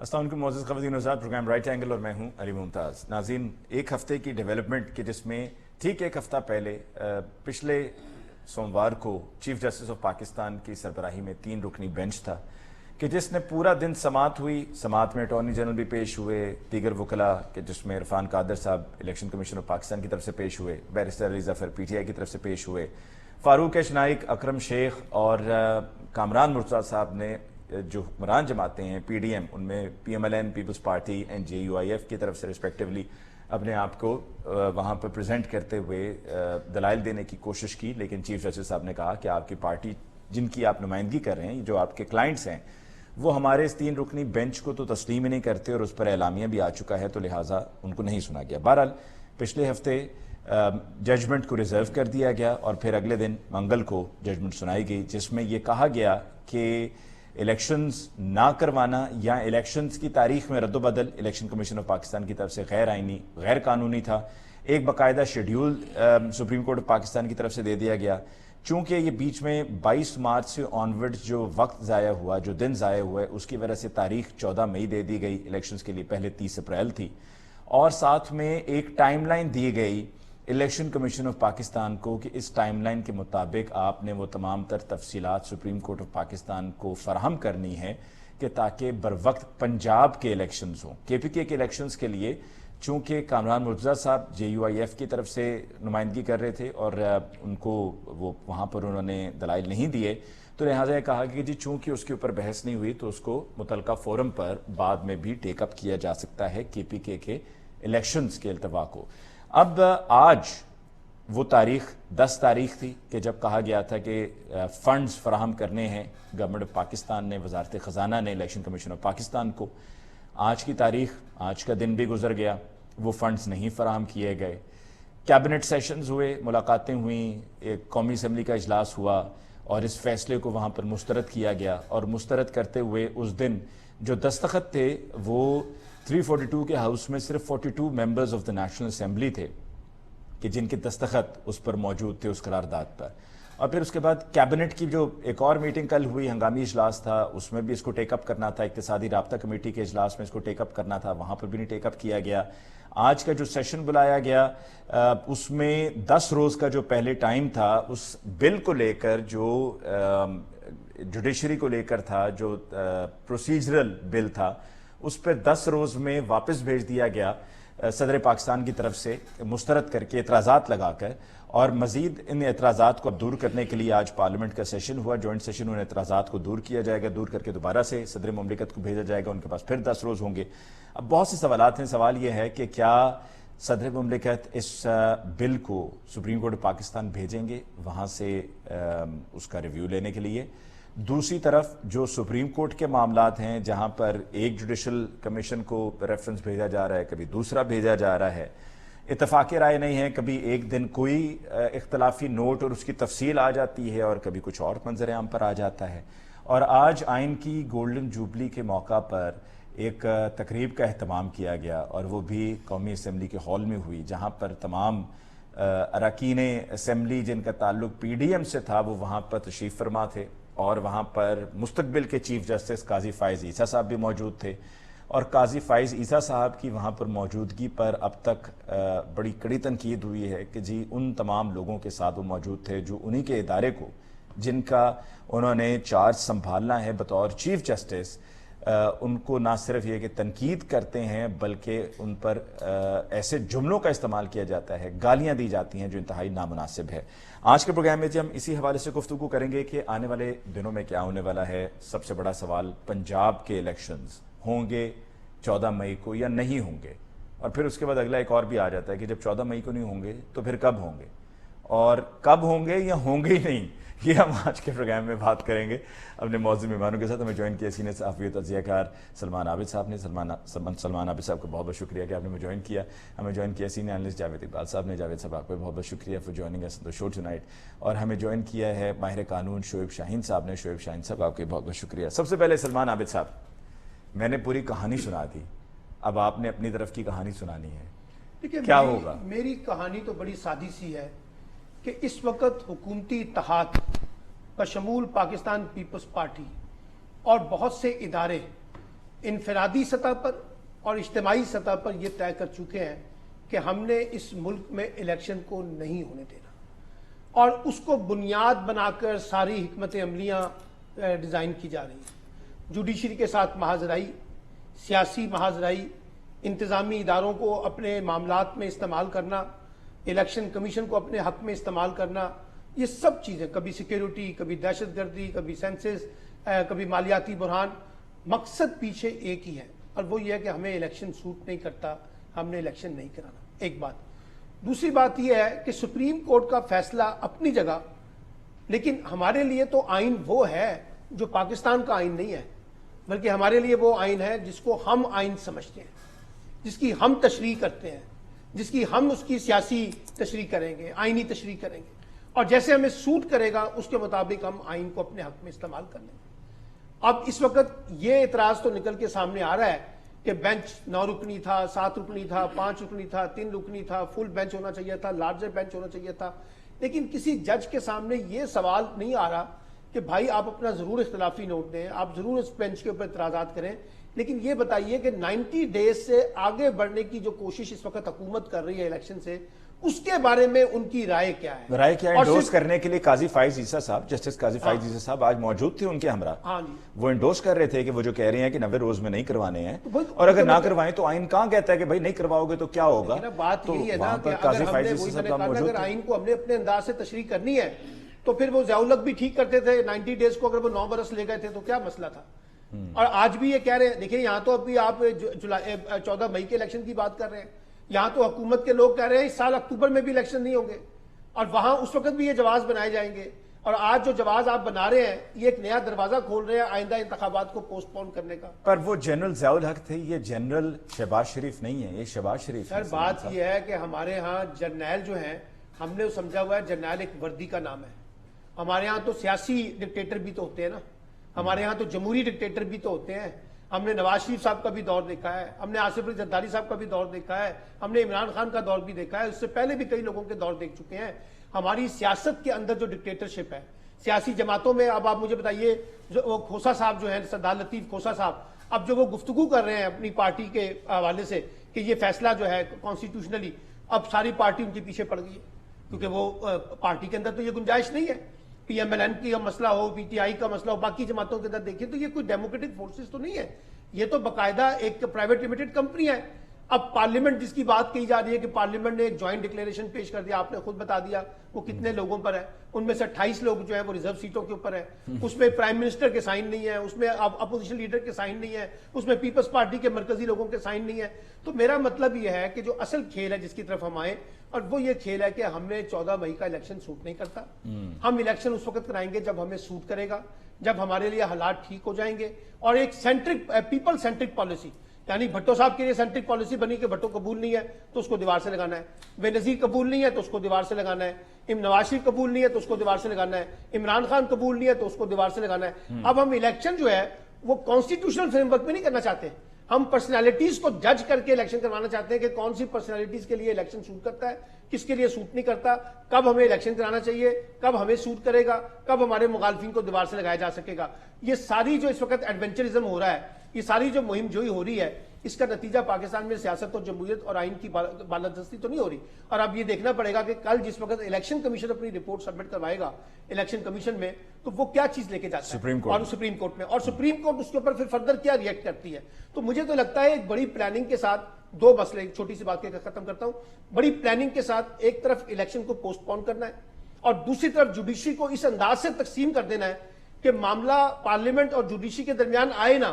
السلام علیکم معزز خواتین و حضرات، پروگرام رائٹ اینگل اور میں ہوں علی ممتاز۔ ناظرین، ایک ہفتے کی ڈیولپمنٹ کے جس میں ٹھیک ایک ہفتہ پہلے پچھلے سوموار کو چیف جسٹس آف پاکستان کی سربراہی میں 3 رکنی بینچ تھا کہ جس نے پورا دن سماعت ہوئی۔ سماعت میں اٹارنی جنرل بھی پیش ہوئے، دیگر وکلاء کہ جس میں عرفان قادر صاحب الیکشن کمیشن آف پاکستان کی طرف سے پیش ہوئے، barrister Ali Zafar P T I کی طرف سے پیش ہوئے، فاروق ایچ نائک، اکرم شیخ اور کامران مرتضیٰ صاحب نے جو حکمران جماعتیں ہیں پی ڈی ایم، ان میں P M L N, Peoples Party and J U I F کی طرف سے ریسپیکٹیولی اپنے آپ کو وہاں پر پریزنٹ کرتے ہوئے دلائل دینے کی کوشش کی، لیکن چیف جسٹس صاحب نے کہا کہ آپ کی پارٹی جن کی آپ نمائندگی کر رہے ہیں، جو آپ کے کلائنٹس ہیں، وہ ہمارے اس 3 رکنی بینچ کو تو تسلیم ہی نہیں کرتے اور اس پر اعلامیہ بھی آ چکا ہے، تو لہٰذا ان کو نہیں سنا گیا۔ بہرحال پچھلے ہفتے ججمنٹ کو ریزرو کر دیا گیا اور پھر اگلے دن منگل کو ججمنٹ سنائی گئی، جس میں یہ کہا گیا کہ الیکشنز نہ کروانا یا الیکشنز کی تاریخ میں رد و بدل الیکشن کمیشن آف پاکستان کی طرف سے غیر آئینی، غیر قانونی تھا۔ ایک باقاعدہ schedule supreme court of Pakistan کی طرف سے دے دیا گیا۔ چونکہ یہ بیچ میں 22 مارچ سے آنورڈ جو وقت ضائع ہوا، جو دن ضائع ہوا ہے، اس کی وجہ سے تاریخ 14 مئی دے دی گئی الیکشنز کے لیے، پہلے 30 اپریل تھی، اور ساتھ میں ایک ٹائم لائن دی گئی الیکشن کمیشن آف پاکستان کو کہ اس ٹائم لائن کے مطابق آپ نے وہ تمام تر تفصیلات سپریم کورٹ آف پاکستان کو فراہم کرنی ہے کہ تاکہ بروقت پنجاب کے الیکشنز ہوں۔ کے پی کے الیکشنز کے لیے چونکہ کامران مرتضیٰ صاحب جے یو آئی ایف کی طرف سے نمائندگی کر رہے تھے اور ان کو وہ وہاں پر انہوں نے دلائل نہیں دیے، تو لہٰذا یہ کہا کہ جی چونکہ اس کے اوپر بحث نہیں ہوئی تو اس کو متعلقہ فورم پر بعد میں بھی ٹیک اپ کیا جا سکتا ہے کے پی کے الیکشنز کے التوا کو۔ اب آج وہ تاریخ 10 تاریخ تھی کہ جب کہا گیا تھا کہ فنڈز فراہم کرنے ہیں گورنمنٹ آف پاکستان نے، وزارت خزانہ نے الیکشن کمیشن آف پاکستان کو۔ آج کی تاریخ، آج کا دن بھی گزر گیا، وہ فنڈز نہیں فراہم کیے گئے۔ کیبنٹ سیشنز ہوئے، ملاقاتیں ہوئیں، ایک قومی اسمبلی کا اجلاس ہوا اور اس فیصلے کو وہاں پر مسترد کیا گیا، اور مسترد کرتے ہوئے اس دن جو دستخط تھے وہ 342 کے ہاؤس میں صرف 42 members of the national assembly تھے کہ جن کے دستخط اس پر موجود تھے، اس قرارداد پر۔ اور پھر اس کے بعد کیبنٹ کی جو ایک اور میٹنگ کل ہوئی، ہنگامی اجلاس تھا، اس میں بھی اس کو ٹیک اپ کرنا تھا، اقتصادی رابطہ کمیٹی کے اجلاس میں اس کو ٹیک اپ کرنا تھا، وہاں پر بھی نہیں ٹیک اپ کیا گیا۔ آج کا جو سیشن بلایا گیا اس میں 10 روز کا جو پہلے ٹائم تھا، اس بل کو لے کر جو جوڈیشری کو لے کر تھا، جو پروسیجرل بل تھا، اس پہ 10 روز میں واپس بھیج دیا گیا صدر پاکستان کی طرف سے، مسترد کر کے، اعتراضات لگا کر، اور مزید ان اعتراضات کو دور کرنے کے لیے آج پارلیمنٹ کا سیشن ہوا، جوائنٹ سیشن، ان اعتراضات کو دور کیا جائے گا، دور کر کے دوبارہ سے صدر مملکت کو بھیجا جائے گا، ان کے پاس پھر 10 روز ہوں گے۔ اب بہت سے سوالات ہیں۔ سوال یہ ہے کہ کیا صدر مملکت اس بل کو سپریم کورٹ پاکستان بھیجیں گے وہاں سے اس کا ریویو لینے کے لیے؟ دوسری طرف جو سپریم کورٹ کے معاملات ہیں، جہاں پر ایک جوڈیشل کمیشن کو ریفرنس بھیجا جا رہا ہے، کبھی دوسرا بھیجا جا رہا ہے، اتفاق رائے نہیں ہے، کبھی ایک دن کوئی اختلافی نوٹ اور اس کی تفصیل آ جاتی ہے اور کبھی کچھ اور منظر عام پر آ جاتا ہے۔ اور آج آئین کی گولڈن جوبلی کے موقع پر ایک تقریب کا اہتمام کیا گیا، اور وہ بھی قومی اسمبلی کے ہال میں ہوئی، جہاں پر تمام اراکین اسمبلی جن کا تعلق پی ڈی ایم سے تھا وہ وہاں پر تشریف فرما تھے، اور وہاں پر مستقبل کے چیف جسٹس قاضی فائز عیسیٰ صاحب بھی موجود تھے، اور قاضی فائز عیسیٰ صاحب کی وہاں پر موجودگی پر اب تک بڑی کڑی تنقید ہوئی ہے کہ جی ان تمام لوگوں کے ساتھ وہ موجود تھے جو انہی کے ادارے کو، جن کا انہوں نے چارج سنبھالنا ہے بطور چیف جسٹس، ان کو نہ صرف یہ کہ تنقید کرتے ہیں بلکہ ان پر ایسے جملوں کا استعمال کیا جاتا ہے، گالیاں دی جاتی ہیں جو انتہائی نامناسب ہے۔ آج کے پروگرام میں ہم اسی حوالے سے گفتگو کریں گے کہ آنے والے دنوں میں کیا ہونے والا ہے۔ سب سے بڑا سوال، پنجاب کے الیکشنز ہوں گے 14 مئی کو یا نہیں ہوں گے؟ اور پھر اس کے بعد اگلا ایک اور بھی آ جاتا ہے کہ جب 14 مئی کو نہیں ہوں گے تو پھر کب ہوں گے، اور کب ہوں گے یا ہوں گے ہی نہیں، یہ ہم آج کے پروگرام میں بات کریں گے اپنے معزز مہمانوں کے ساتھ۔ ہمیں جوائن کیا سینئر صحافی و تجزیہ کار سلمان عابد صاحب نے۔ سلمان عابد صاحب کو بہت بہت شکریہ کہ آپ نے ہمیں جوائن کیا۔ ہمیں جوائن کیا سینئر انالسٹ جاوید اقبال صاحب نے۔ جاوید صاحب آپ کو بہت بہت شکریہ for joining us the show tonight. اور ہمیں جوائن کیا ہے ماہر قانون شعیب شاہین صاحب نے۔ شعیب شاہین صاحب آپ کے بہت بہت شکریہ۔ سب سے پہلے سلمان عابد صاحب، میں نے پوری کہانی سنا دی، اب آپ نے اپنی طرف کی کہانی سنانی ہے، کیا ہوگا؟ میری کہانی تو بڑی سادی سی ہے کہ اس وقت حکومتی اتحاد بشمول پاکستان پیپلز پارٹی اور بہت سے ادارے انفرادی سطح پر اور اجتماعی سطح پر یہ طے کر چکے ہیں کہ ہم نے اس ملک میں الیکشن کو نہیں ہونے دینا، اور اس کو بنیاد بنا کر ساری حکمت عملیاں ڈیزائن کی جا رہی ہیں۔ جوڈیشری کے ساتھ محاذرائی، سیاسی محاذرائی، انتظامی اداروں کو اپنے معاملات میں استعمال کرنا، الیکشن کمیشن کو اپنے حق میں استعمال کرنا، یہ سب چیزیں، کبھی سیکیورٹی، کبھی دہشت گردی، کبھی سینسز، کبھی مالیاتی بحران، مقصد پیچھے ایک ہی ہے، اور وہ یہ ہے کہ ہمیں الیکشن سوٹ نہیں کرتا، ہم نے الیکشن نہیں کرانا، ایک بات۔ دوسری بات یہ ہے کہ سپریم کورٹ کا فیصلہ اپنی جگہ، لیکن ہمارے لیے تو آئین وہ ہے جو پاکستان کا آئین نہیں ہے، بلکہ ہمارے لیے وہ آئین ہے جس کو ہم آئین سمجھتے ہیں، جس کی ہم تشریح کرتے ہیں، جس کی ہم اس کی سیاسی تشریح کریں گے، آئینی تشریح کریں گے، اور جیسے ہمیں سوٹ کرے گا اس کے مطابق ہم آئین کو اپنے حق میں استعمال کر لیں گے۔ اب اس وقت یہ اعتراض تو نکل کے سامنے آ رہا ہے کہ بینچ 9 رکنی تھا، 7 رکنی تھا، 5 رکنی تھا، 3 رکنی تھا، فل بینچ ہونا چاہیے تھا، لارجر بینچ ہونا چاہیے تھا، لیکن کسی جج کے سامنے یہ سوال نہیں آ رہا کہ بھائی آپ اپنا ضرور اختلافی نوٹ دیں، آپ ضرور اس بینچ کے اوپر اعتراضات کریں، لیکن یہ بتائیے کہ 90 ڈیز سے آگے بڑھنے کی جو کوشش اس وقت حکومت کر رہی ہے الیکشن سے، اس کے بارے میں ان کی رائے کیا ہے؟ رائے کیا ہے؟ انڈورس کرنے کے لیے قاضی فائز عیسیٰ صاحب، جسٹس قاضی فائز عیسیٰ صاحب آج موجود تھے ان کے ہمراہ، ہاں جی، وہ انڈورس کر رہے تھے کہ وہ جو کہہ رہے ہیں کہ 90 روز میں نہیں کروانے ہیں، اور اگر نہ کروائیں تو آئین کہاں کہتا ہے کہ بھائی نہیں کرواؤ گے تو کیا ہوگا؟ بات یہی ہے نا کہ اگر آئین کو ہم نے اپنے انداز سے تشریح کرنی ہے تو پھر وہ ضیاء الحق بھی ٹھیک کرتے تھے 90 ڈیز کو، اگر وہ 9 برس لے گئے تھے تو کیا مسئلہ تھا؟ اور آج بھی یہ کہہ رہے ہیں، دیکھیں یہاں تو ابھی آپ 14 مئی کے الیکشن کی بات کر رہے ہیں، یہاں تو حکومت کے لوگ کہہ رہے ہیں اس سال اکتوبر میں بھی الیکشن نہیں ہوں گے، اور وہاں اس وقت بھی یہ جواز بنائے جائیں گے، اور آج جو جواز آپ بنا رہے ہیں یہ ایک نیا دروازہ کھول رہے ہیں آئندہ انتخابات کو پوسٹ پون کرنے کا۔ پر وہ جنرل ضیاء الحق تھے، یہ جنرل شہباز شریف نہیں ہے، یہ شہباز شریف ہے۔ سر بات یہ ہے کہ ہمارے ہاں جرنیل جو ہیں، ہم نے سمجھا ہوا ہے جرنیل ایک وردی کا نام ہے، ہمارے ہاں تو سیاسی ڈکٹیٹر بھی تو ہوتے ہیں نا، ہمارے ہاں تو جمہوری ڈکٹیٹر بھی تو ہوتے ہیں، ہم نے نواز شریف صاحب کا بھی دور دیکھا ہے، ہم نے آصف علی زرداری صاحب کا بھی دور دیکھا ہے، ہم نے عمران خان کا دور بھی دیکھا ہے، اس سے پہلے بھی کئی لوگوں کے دور دیکھ چکے ہیں۔ ہماری سیاست کے اندر جو ڈکٹیٹرشپ ہے سیاسی جماعتوں میں، اب آپ مجھے بتائیے وہ کھوسا صاحب جو ہیں، سردار لطیف کھوسا صاحب، اب جو وہ گفتگو کر رہے ہیں اپنی پارٹی کے حوالے سے کہ یہ فیصلہ جو ہے کانسٹیٹیوشنلی، اب ساری پارٹی ان کے پیچھے پڑ گئی ہے، کیونکہ وہ پارٹی کے اندر تو یہ گنجائش نہیں ہے، پی ایم ایل این کی مسئلہ ہو، پی ٹی آئی کا مسئلہ ہو، باقی جماعتوں کے اندر دیکھیں تو یہ کوئی ڈیموکریٹک فورسز تو نہیں ہے، یہ تو باقاعدہ ایک پرائیویٹ لمیٹڈ کمپنی ہے۔ اب پارلیمنٹ جس کی بات کہی جا رہی ہے کہ پارلیمنٹ نے ایک جوائنٹ ڈکلیریشن پیش کر دیا، آپ نے خود بتا دیا وہ کتنے لوگوں پر ہے، ان میں سے 28 لوگ جو ہیں وہ ریزرو سیٹوں کے اوپر ہے، اس میں پرائم منسٹر کے سائن نہیں ہے، اس میں اپوزیشن لیڈر کے سائن نہیں ہے، اس میں پیپلز پارٹی کے مرکزی لوگوں کے سائن نہیں ہے۔ تو میرا مطلب یہ ہے کہ جو اصل کھیل ہے جس کی طرف ہم آئیں، اور وہ یہ کھیل ہے کہ ہمیں 14 مئی کا الیکشن سوٹ نہیں کرتا، ہم الیکشن اس وقت کرائیں گے جب ہمیں سوٹ کرے گا، جب ہمارے لیے حالات ٹھیک ہو جائیں گے، اور ایک پیپل سینٹرک پالیسی، یعنی بھٹو صاحب کے لیے سینٹرک پالیسی بنی کہ بھٹو قبول نہیں ہے تو اس کو دیوار سے لگانا ہے، بے نظیر قبول نہیں ہے تو اس کو دیوار سے لگانا ہے، نواز شریف قبول نہیں ہے تو اس کو دیوار سے لگانا ہے، عمران خان قبول نہیں ہے تو اس کو دیوار سے لگانا ہے۔ اب ہم الیکشن جو ہے وہ کانسٹیٹیوشنل فریم ورک میں نہیں کرنا چاہتے، ہم پرسنالٹیز کو جج کر کے الیکشن کروانا چاہتے ہیں کہ کون سی پرسنالٹیز کے لیے الیکشن سوٹ کرتا ہے، کس کے لیے سوٹ نہیں کرتا، کب ہمیں الیکشن کرانا چاہیے، کب ہمیں سوٹ کرے گا، کب ہمارے مخالفین کو دیوار سے لگایا جا سکے گا۔ یہ ساری جو اس وقت ایڈونچرزم ہو رہا ہے، یہ ساری جو مہم جوئی ہو رہی ہے، اس کا نتیجہ پاکستان میں سیاست اور جمہوریت اور آئین کی بالادستی تو نہیں ہو رہی۔ اور اب یہ دیکھنا پڑے گا کہ کل جس وقت الیکشن کمیشن اپنی رپورٹ سبمٹ کروائے گا الیکشن کمیشن میں، تو وہ کیا چیز لے کے جاتا ہے سپریم کورٹ میں، اور سپریم کورٹ اس کے اوپر پھر فردر کیا ریئیکٹ کرتی ہے۔ تو مجھے تو لگتا ہے ایک بڑی پلاننگ کے ساتھ دو مسئلے، ایک چھوٹی سی بات کے ختم کرتا ہوں، بڑی پلاننگ کے ساتھ ایک طرف الیکشن کو پوسٹ پون کرنا ہے، اور دوسری طرف جوڈیشری کو اس انداز سے تقسیم کر دینا ہے کہ معاملہ پارلیمنٹ اور جوڈیشری کے درمیان آئے نہ،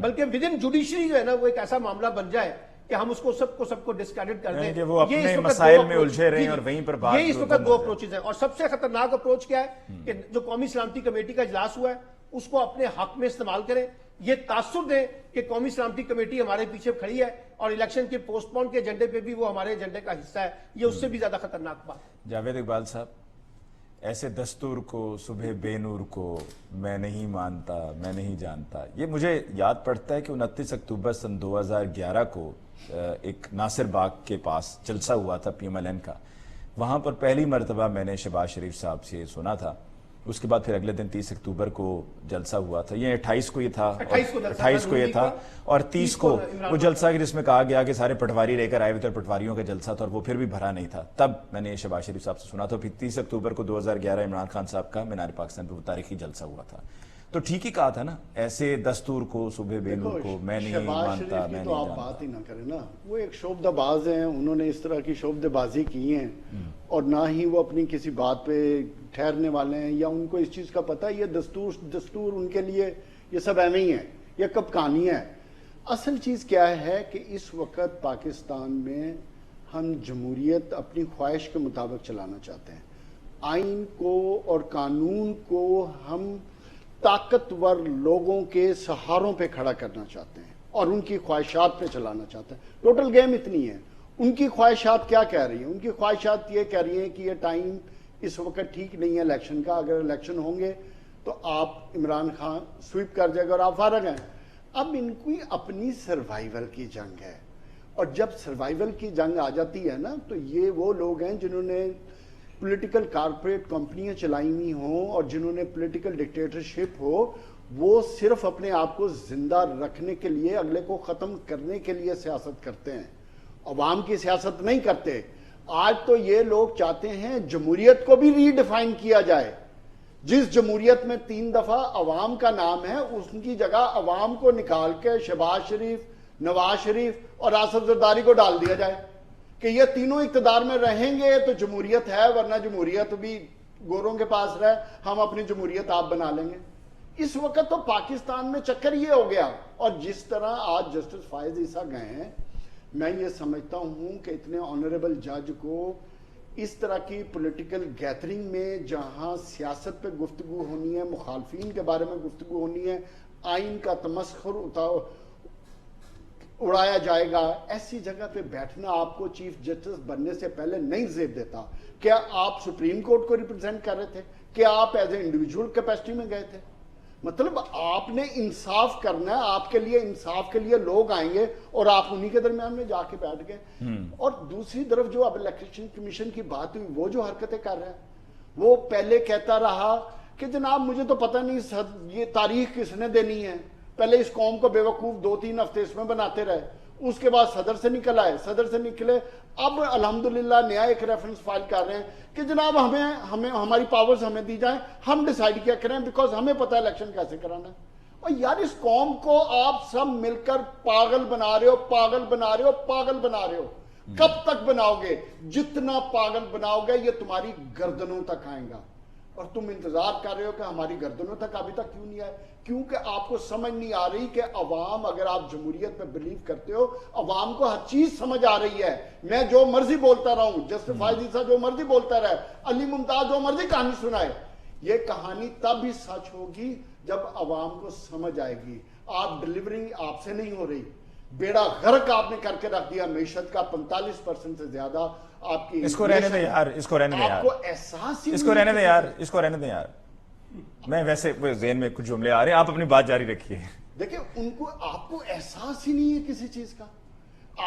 بلکہ ود ان جوڈیشری جو ہے نا وہ ایک ایسا معاملہ بن جائے کہ ہم اس کو سب کو ڈسکریڈٹ کر دیں، کہ وہ اپنے مسائل میں الجھے رہیں اور وہیں پر بات۔ یہ اس وقت دو اپروچز ہیں، اور سب سے خطرناک اپروچ کیا ہے کہ جو قومی سلامتی کمیٹی کا اجلاس ہوا ہے اس کو اپنے حق میں استعمال کریں، یہ تاثر دیں کہ قومی سلامتی کمیٹی ہمارے پیچھے کھڑی ہے اور الیکشن کے پوسٹ پون کے ایجنڈے پہ بھی وہ ہمارے ایجنڈے کا حصہ ہے، یہ اس سے بھی زیادہ خطرناک بات ہے۔ جاوید اقبال صاحب، ایسے دستور کو صبح بے نور کو میں نہیں مانتا میں نہیں جانتا، یہ مجھے یاد پڑتا ہے کہ 29 اکتوبر سن 2011 کو ایک ناصر باغ کے پاس جلسہ ہوا تھا پی ایم ایل این کا، وہاں پر پہلی مرتبہ میں نے شہباز شریف صاحب سے سنا تھا اس کے بعد پھر اگلے دن 30 اکتوبر کو جلسہ ہوا تھا، یہ 28 کو یہ تھا، 28 کو یہ تھا، اور 30 کو وہ جلسہ جس میں کہا گیا کہ سارے پٹواری لے کر آئے ہوئے تھے، پٹواریوں کا جلسہ تھا اور وہ پھر بھی بھرا نہیں تھا. تب میں نے شہباز شریف صاحب سے سنا تھا. پھر 30 اکتوبر کو 2011 عمران خان صاحب کا مینار پاکستان پہ وہ تاریخی جلسہ ہوا تھا. تو ٹھیک ہی کہا تھا نا، ایسے دستور کو صبح بیلور کو میں نہیں مانتا، میں تو نہیں آپ بات ہی نہ کریں نا. وہ ایک شعبدہ باز ہیں، انہوں نے اس طرح کی شعبدہ بازی کی ہیں اور نہ ہی وہ اپنی کسی بات پہ ٹھہرنے والے ہیں یا ان کو اس چیز کا پتہ ہے. یہ دستور ان کے لیے یہ سب ایویں ہی ہے، یہ کب کہانی ہے. اصل چیز کیا ہے کہ اس وقت پاکستان میں ہم جمہوریت اپنی خواہش کے مطابق چلانا چاہتے ہیں. آئین کو اور قانون کو ہم طاقتور لوگوں کے سہاروں پہ کھڑا کرنا چاہتے ہیں اور ان کی خواہشات پہ چلانا چاہتے ہیں. ٹوٹل گیم اتنی ہے. ان کی خواہشات کیا کہہ رہی ہیں؟ ان کی خواہشات یہ کہہ رہی ہیں کہ یہ ٹائم اس وقت ٹھیک نہیں ہے الیکشن کا. اگر الیکشن ہوں گے تو آپ عمران خان سویپ کر جائے گا اور آپ فارغ ہیں. اب ان کی اپنی سروائیول کی جنگ ہے، اور جب سروائیول کی جنگ آ جاتی ہے نا تو یہ وہ لوگ ہیں جنہوں نے پولیٹیکل کارپوریٹ کمپنیاں چلائی ہوئی ہوں اور جنہوں نے پولیٹیکل ڈکٹیٹرشپ ہو، وہ صرف اپنے آپ کو زندہ رکھنے کے لیے، اگلے کو ختم کرنے کے لیے سیاست کرتے ہیں، عوام کی سیاست نہیں کرتے. آج تو یہ لوگ چاہتے ہیں جمہوریت کو بھی ری ڈیفائن کیا جائے. جس جمہوریت میں 3 دفعہ عوام کا نام ہے اس کی جگہ عوام کو نکال کے شہباز شریف، نواز شریف اور آصف زرداری کو ڈال دیا جائے کہ یہ تینوں اقتدار میں رہیں گے تو جمہوریت ہے، ورنہ جمہوریت بھی گوروں کے پاس رہے، ہم اپنی جمہوریت آپ بنا لیں گے. اس وقت تو پاکستان میں چکر یہ ہو گیا. اور جس طرح آج جسٹس فائز عیسیٰ گئے ہیں، میں یہ سمجھتا ہوں کہ اتنے آنریبل جج کو اس طرح کی پولیٹیکل گیدرنگ میں جہاں سیاست پہ گفتگو ہونی ہے، مخالفین کے بارے میں گفتگو ہونی ہے، آئین کا تمسخر اڑایا جائے گا، ایسی جگہ پہ بیٹھنا آپ کو چیف جسٹس بننے سے پہلے نہیں زیب دیتا. کیا آپ سپریم کورٹ کو ریپرزینٹ کر رہے تھے؟ کیا آپ ایز اے انڈیویجول کیپیسٹی میں گئے تھے؟ مطلب آپ نے انصاف کرنا ہے. آپ کے لیے انصاف کے لیے لوگ آئیں گے اور آپ انہی کے درمیان میں جا کے بیٹھ گئے. اور دوسری طرف جو اب الیکشن کمیشن کی بات ہوئی، وہ جو حرکتیں کر رہے ہیں، وہ پہلے کہتا رہا کہ جناب مجھے تو پتہ نہیں یہ تاریخ کس نے دینی ہے. پہلے اس قوم کو بے وقوف 2-3 ہفتے اس میں بناتے رہے، اس کے بعد صدر سے نکل آئے، صدر سے نکلے اب الحمدللہ نیا ایک ریفرنس فائل کر رہے ہیں کہ جناب ہمیں ہماری پاورز ہمیں دی جائیں، ہم ڈیسائیڈ کیا کریں، بیکاز ہمیں پتہ ہے الیکشن کیسے کرانا ہے. اور یار اس قوم کو آپ سب مل کر پاگل بنا رہے ہو، پاگل بنا رہے ہو، پاگل بنا رہے ہو. کب تک بناؤ گے؟ جتنا پاگل بناؤ گے یہ تمہاری گردنوں تک آئیں گا. اور تم انتظار کر رہے ہو کہ ہماری گردنوں تک ابھی تک کیوں نہیں آئے؟ کیونکہ آپ کو سمجھ نہیں آ رہی کہ عوام، اگر آپ جمہوریت میں بلیو کرتے ہو، عوام کو ہر چیز سمجھ آ رہی ہے. میں جو مرضی بولتا رہا ہوں، جسٹس فائز عیسیٰ جو مرضی بولتا رہے، علی ممتاز جو مرضی کہانی سنائے، یہ کہانی تب ہی سچ ہوگی جب عوام کو سمجھ آئے گی. آپ ڈیلیورنگ آپ سے نہیں ہو رہی. بیڑا غرق آپ نے کر کے رکھ دیا معیشت کا. 45% سے زیادہ آپ کی اس کو رہنے دیں یار، اس کو رہنے دیں یار، آپ کو احساس ہی اس کو رہنے دیں یار، اس کو رہنے دیں یار. میں ویسے ذہن میں کچھ جملے آ رہے ہیں، آپ اپنی بات جاری رکھیے. دیکھیں ان کو، آپ کو احساس ہی نہیں ہے کسی چیز کا.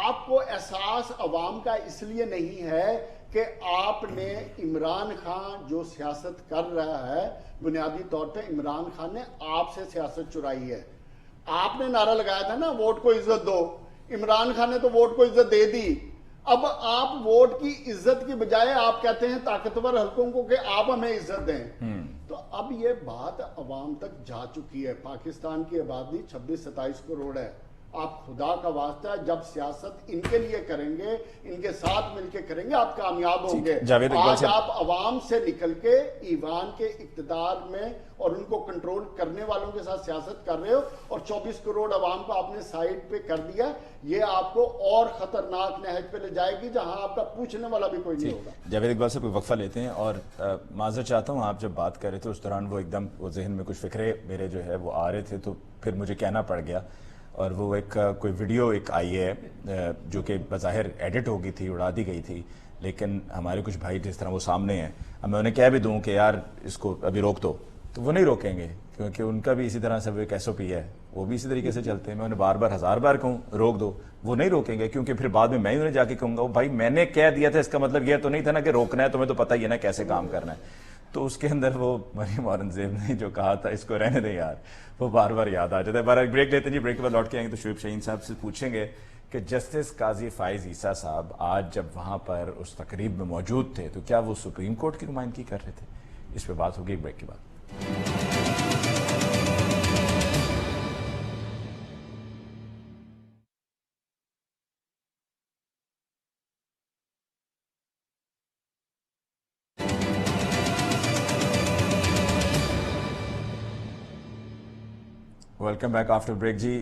آپ کو احساس عوام کا اس لیے نہیں ہے کہ آپ نے عمران خان جو سیاست کر رہا ہے، بنیادی طور پہ عمران خان نے آپ سے سیاست چرائی ہے. آپ نے نعرہ لگایا تھا نا ووٹ کو عزت دو، عمران خان نے تو ووٹ کو عزت دے دی. اب آپ ووٹ کی عزت کی بجائے آپ کہتے ہیں طاقتور حلقوں کو کہ آپ ہمیں عزت دیں. تو اب یہ بات عوام تک جا چکی ہے. پاکستان کی آبادی 26-27 کروڑ ہے. آپ خدا کا واسطہ جب سیاست ان کے لیے کریں گے، ان کے ساتھ مل کے کریں گے، آپ کامیاب ہوں گے. آج آپ عوام سے نکل کے ایوان کے اقتدار میں اور ان کو کنٹرول کرنے والوں کے ساتھ سیاست کر رہے ہو، اور 24 کروڑ عوام کو آپ نے سائیڈ پہ کر دیا. یہ آپ کو اور خطرناک نہج پہ لے جائے گی جہاں آپ کا پوچھنے والا بھی کوئی نہیں ہوگا. جاوید اقبال سے کوئی وقفہ لیتے ہیں. اور معذرت چاہتا ہوں، آپ جب بات کر رہے تھے اس دوران وہ ایک دم وہ ذہن میں کچھ فکرے میرے جو ہے وہ آ رہے تھے، تو پھر مجھے کہنا پڑ گیا. اور وہ ایک کوئی ویڈیو ایک آئی ہے جو کہ بظاہر ایڈٹ ہو گئی تھی، اڑا دی گئی تھی، لیکن ہمارے کچھ بھائی جس طرح وہ سامنے ہیں، اب میں انہیں کہہ بھی دوں کہ یار اس کو ابھی روک دو تو وہ نہیں روکیں گے، کیونکہ ان کا بھی اسی طرح سے وہ ایک ایس او پی ہے، وہ بھی اسی طریقے سے چلتے ہیں. میں انہیں بار بار 1000 بار کہوں روک دو، وہ نہیں روکیں گے، کیونکہ پھر بعد میں میں انہیں جا کے کہوں گا بھائی میں نے کہہ دیا تھا، اس کا مطلب یہ تو نہیں تھا نا کہ روکنا ہے، تمہیں تو پتہ ہی ہے نا کیسے کام کرنا ہے. تو اس کے اندر وہ مریم اورنگزیب نے جو کہا تھا اس کو رہنے دیں یار، وہ بار بار یاد آ جاتا ہے. بار بریک لیتے ہیں جی، بریک کے بعد لوٹ کے آئیں گے تو شعیب شاہین صاحب سے پوچھیں گے کہ جسٹس قاضی فائز عیسیٰ صاحب آج جب وہاں پر اس تقریب میں موجود تھے تو کیا وہ سپریم کورٹ کی نمائندگی کر رہے تھے؟ اس پہ بات ہوگی بریک کے بعد. ویلکم بیک آفٹر بریک جی.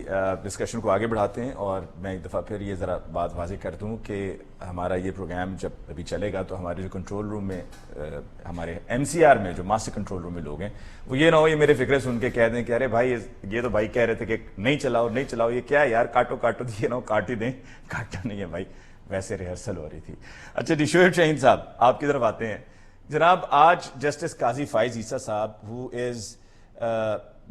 ڈسکشن کو آگے بڑھاتے ہیں اور میں ایک دفعہ پھر یہ ذرا بات واضح کر دوں کہ ہمارا یہ پروگرام جب ابھی چلے گا تو ہمارے جو کنٹرول روم میں ہمارے ایم سی آر میں جو ماسٹر کنٹرول روم میں لوگ ہیں وہ یہ نہ ہو یہ میرے فکرے سن کے کہہ دیں کہ ارے بھائی یہ تو بھائی کہہ رہے تھے کہ نہیں چلاؤ یہ کیا یار کاٹو یہ نہ ہو کاٹ ہی دیں. کاٹا نہیں ہے بھائی، ویسے ریہرسل ہو رہی تھی. اچھا جی، شعیب شاہین صاحب آپ کی طرف آتے ہیں. جناب آج جسٹس قاضی فائز عیسیٰ صاحب who is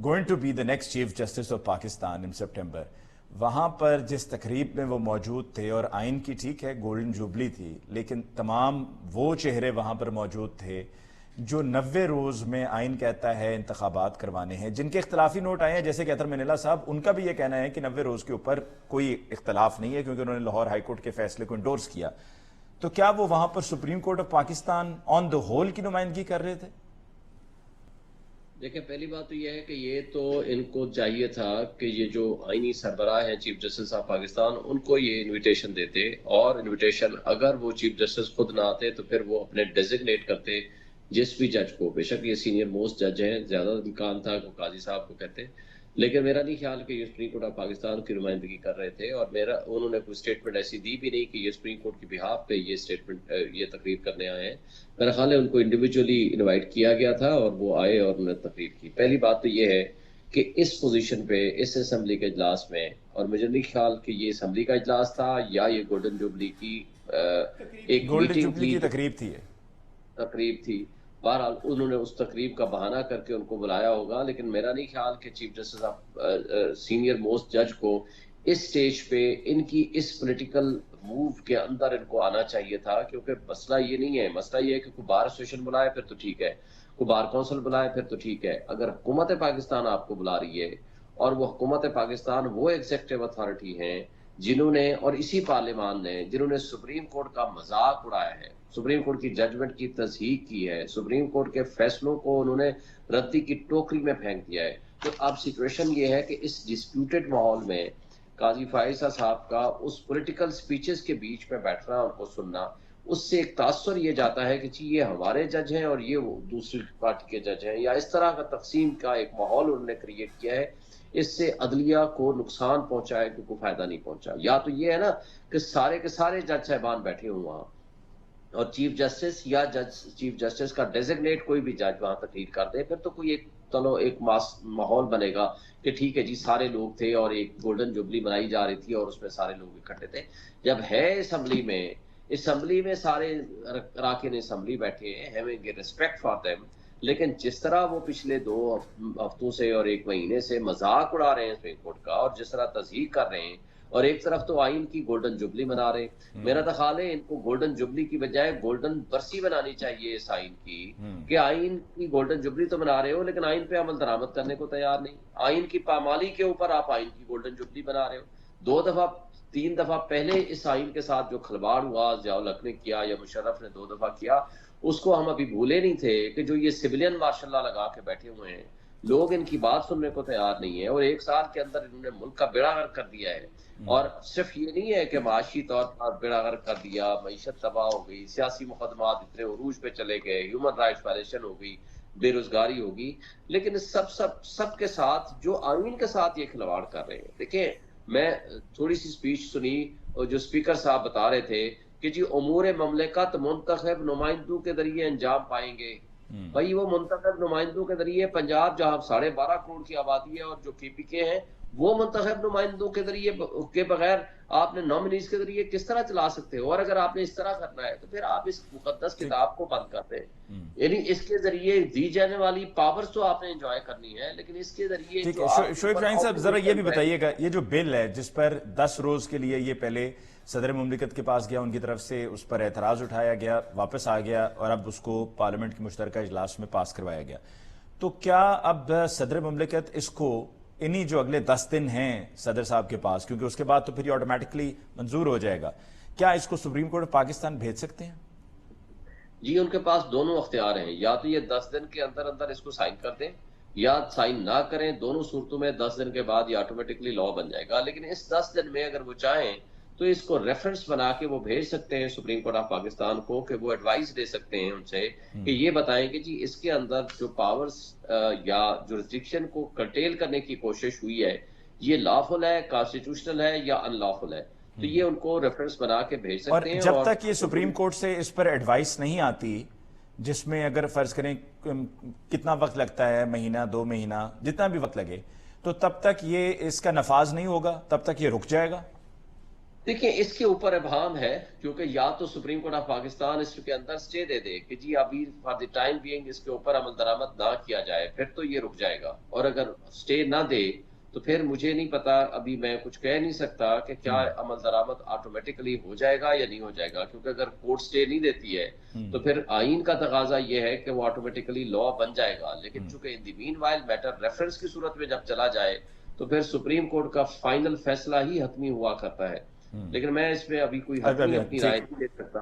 going to be the next Chief Justice of Pakistan in September، وہاں پر جس تقریب میں وہ موجود تھے اور آئین کی ٹھیک ہے گولڈن جوبلی تھی، لیکن تمام وہ چہرے وہاں پر موجود تھے جو 90 روز میں آئین کہتا ہے انتخابات کروانے ہیں، جن کے اختلافی نوٹ آئے ہیں جیسے کہ اطہر منیلا صاحب، ان کا بھی یہ کہنا ہے کہ 90 روز کے اوپر کوئی اختلاف نہیں ہے کیونکہ انہوں نے لاہور ہائی کورٹ کے فیصلے کو انڈورس کیا. تو کیا وہ وہاں پر supreme court of Pakistan on the whole کی نمائندگی کر رہے تھے؟ دیکھیں، پہلی بات تو یہ ہے کہ یہ تو ان کو چاہیے تھا کہ یہ جو آئینی سربراہ ہیں چیف جسٹس آف پاکستان ان کو یہ انویٹیشن دیتے، اور انویٹیشن اگر وہ چیف جسٹس خود نہ آتے تو پھر وہ اپنے ڈیزگنیٹ کرتے جس بھی جج کو، بے شک یہ سینئر موسٹ جج ہیں، زیادہ امکان تھا کہ قاضی صاحب کو کہتے، لیکن میرا نہیں خیال کہ یہ سپریم کورٹ آف پاکستان کی نمائندگی کر رہے تھے، اور انہوں نے کوئی اسٹیٹمنٹ ایسی دی بھی نہیں کہ یہ سپریم کورٹ کی بہاف پہ یہ تقریر کرنے آئے ہیں. میرا خیال ہے ان کو انڈیویجولی انوائٹ کیا گیا تھا اور وہ آئے اور انہوں نے تقریر کی. پہلی بات تو یہ ہے کہ اس پوزیشن پہ اس اسمبلی کے اجلاس میں، اور مجھے نہیں خیال کہ یہ اسمبلی کا اجلاس تھا یا یہ گولڈن جوبلی کی ایک میٹنگ تھی، تقریب تھی. بہرحال انہوں نے اس تقریب کا بہانہ کر کے ان کو بلایا ہوگا، لیکن میرا نہیں خیال کہ chief justice of senior most جج کو اس سٹیج پہ ان کی اس پولیٹیکل موو کے اندر ان کو آنا چاہیے تھا، کیونکہ مسئلہ یہ نہیں ہے. مسئلہ یہ ہے کہ کوئی بار ایسوسیشن بلائے پھر تو ٹھیک ہے، کوئی بار کونسل بلائے پھر تو ٹھیک ہے. اگر حکومت پاکستان آپ کو بلا رہی ہے، اور وہ حکومت پاکستان وہ ایگزیکٹو اتھارٹی ہیں جنہوں نے، اور اسی پارلیمان نے جنہوں نے سپریم کورٹ کا مذاق اڑایا ہے، سپریم کورٹ کی ججمنٹ کی تصحیح کی ہے، سپریم کورٹ کے فیصلوں کو انہوں نے ردی کی ٹوکری میں پھینک دیا ہے. تو اب سچویشن یہ ہے کہ اس ڈسپیوٹڈ ماحول میں قاضی فائز صاحب کا اس پولیٹیکل سپیچز کے بیچ میں بیٹھنا اور کو سننا، اس سے ایک تاثر یہ جاتا ہے کہ جی یہ ہمارے جج ہیں اور یہ دوسری پارٹی کے جج ہیں، یا اس طرح کا تقسیم کا ایک ماحول انہوں نے کریٹ کیا ہے. اس سے عدلیہ کو نقصان پہنچا ہے کہ کوئی فائدہ نہیں پہنچا. یا تو یہ ہے نا کہ سارے کے سارے جج صاحبان بیٹھے ہوں وہاں، اور چیف جسٹس یا چیف جسٹس کا ڈیزگنیٹ کوئی بھی جج وہاں تقریر کر دے، پھر تو کوئی ایک ماحول بنے گا کہ ٹھیک ہے جی سارے لوگ تھے اور ایک گولڈن جوبلی منائی جا رہی تھی اور اس میں سارے لوگ اکٹھے تھے. جب ہے اسمبلی میں سارے اراکین اسمبلی بیٹھے ہیں، having a respect for them, لیکن جس طرح وہ پچھلے 2 ہفتوں سے اور 1 مہینے سے مذاق اڑا رہے ہیں سپریم کورٹ کا، اور جس طرح تصحیح کر رہے ہیں، اور ایک طرف تو آئین کی گولڈن جوبلی منا رہے ہیں. میرا تو خیال ہے ان کو گولڈن جوبلی کی بجائے گولڈن برسی بنانی چاہیے اس آئین کی، کہ آئین کی گولڈن جوبلی تو منا رہے ہو لیکن آئین پہ عمل درآمد کرنے کو تیار نہیں. آئین کی پامالی کے اوپر آپ آئین کی گولڈن جوبلی بنا رہے ہو. 3 دفعہ پہلے اس آئین کے ساتھ جو کھلواڑ ہوا، ضیاء الحق نے کیا یا مشرف نے 2 دفعہ کیا، اس کو ہم ابھی بھولے نہیں تھے کہ جو یہ سویلین ماشاء اللہ لگا کے بیٹھے ہوئے ہیں، لوگ ان کی بات سننے کو تیار نہیں ہے، اور 1 سال کے اندر انہوں نے ملک کا بیڑا غرق کر دیا ہے. اور صرف یہ نہیں ہے کہ معاشی طور پر بیڑا غرق کر دیا، معیشت تباہ ہو گئی، سیاسی مقدمات اتنے عروج پہ چلے گئے، ہیومن رائٹس وائلیشن ہو گئی، بے روزگاری ہوگی، لیکن سب کے ساتھ جو آئین کے ساتھ یہ کھلواڑ کر رہے ہیں. دیکھیں، میں تھوڑی سی سپیچ سنی اور جو اسپیکر صاحب بتا رہے تھے کہ جی امور مملکت منتخب نمائندوں کے ذریعے انجام پائیں گے. بھائی وہ منتخب نمائندوں کے ذریعے پنجاب جہاں 12.5 کروڑ کی آبادی ہے اور جو کے پی کے ہیں، وہ منتخب نمائندوں کے ذریعے کے بغیر آپ نے نامنیز کے ذریعے کس طرح چلا سکتے ہو؟ اور اگر آپ نے اس طرح کرنا ہے تو پھر آپ اس مقدس کتاب کو بند کر دیں. یعنی اس کے ذریعے دی جانے والی پاورز تو آپ نے انجوائے کرنی ہے، لیکن اس کے ذریعے ٹھیک جو ہے شعیب شاہین صاحب ذرا یہ بھی بتائیے گا، یہ جو بل ہے جس پر 10 روز کے لیے یہ پہلے صدر مملکت کے پاس گیا، ان کی طرف سے اس پر اعتراض اٹھایا گیا، واپس آ گیا اور اب اس کو پارلیمنٹ کی مشترکہ اجلاس میں پاس کروایا گیا، تو کیا اب صدر مملکت اس کو انہی جو اگلے 10 دن ہیں صدر صاحب کے پاس، کیونکہ اس کے بعد تو پھر یہ آٹومیٹکلی منظور ہو جائے گا، کیا اس کو سپریم کورٹ آف پاکستان بھیج سکتے ہیں؟ جی ان کے پاس دونوں اختیار ہیں، یا تو یہ 10 دن کے اندر اندر اس کو سائن کر دیں یا سائن نہ کریں، دونوں صورتوں میں 10 دن کے بعد یہ آٹومیٹکلی لا بن جائے گا۔ لیکن اس 10 دن میں اگر وہ چاہیں تو اس کو ریفرنس بنا کے وہ بھیج سکتے ہیں سپریم کورٹ آف پاکستان کو، کہ وہ ایڈوائز دے سکتے ہیں ان سے کہ یہ بتائیں کہ جی اس کے اندر جو پاورز یا جورسڈکشن کو کرٹیل کرنے کی کوشش ہوئی ہے یہ لافل ہے، کانسٹیٹیوشنل ہے یا ان لافل ہے، تو یہ ان کو ریفرنس بنا کے بھیج اور سکتے ہیں۔ جب تک یہ سپریم کورٹ سے اس پر ایڈوائس نہیں آتی، جس میں اگر فرض کریں کتنا وقت لگتا ہے، مہینہ 2 مہینہ جتنا بھی وقت لگے، تو تب تک یہ اس کا نفاذ نہیں ہوگا، تب تک یہ رک جائے گا؟ دیکھیں اس کے اوپر ابہام ہے، کیونکہ یا تو سپریم کورٹ آف پاکستان اس کے اندر سٹے دے دے کہ جی ابھی فار دی ٹائم بینگ اس کے اوپر عمل درآمد نہ کیا جائے، پھر تو یہ رک جائے گا، اور اگر سٹے نہ دے تو پھر مجھے نہیں پتا، ابھی میں کچھ کہہ نہیں سکتا کہ کیا عمل درآمد آٹومیٹکلی ہو جائے گا یا نہیں ہو جائے گا، کیونکہ اگر کورٹ سٹے نہیں دیتی ہے تو پھر آئین کا تقاضا یہ ہے کہ وہ آٹومیٹکلی لا بن جائے گا، لیکن چونکہ ان دی مین وائل میٹر ریفرنس کی صورت میں جب چلا جائے تو پھر سپریم کورٹ کا فائنل فیصلہ ہی حتمی ہوا کرتا ہے۔ لیکن میں اس میں ابھی کوئی حتمی اپنی رائے نہیں دے سکتا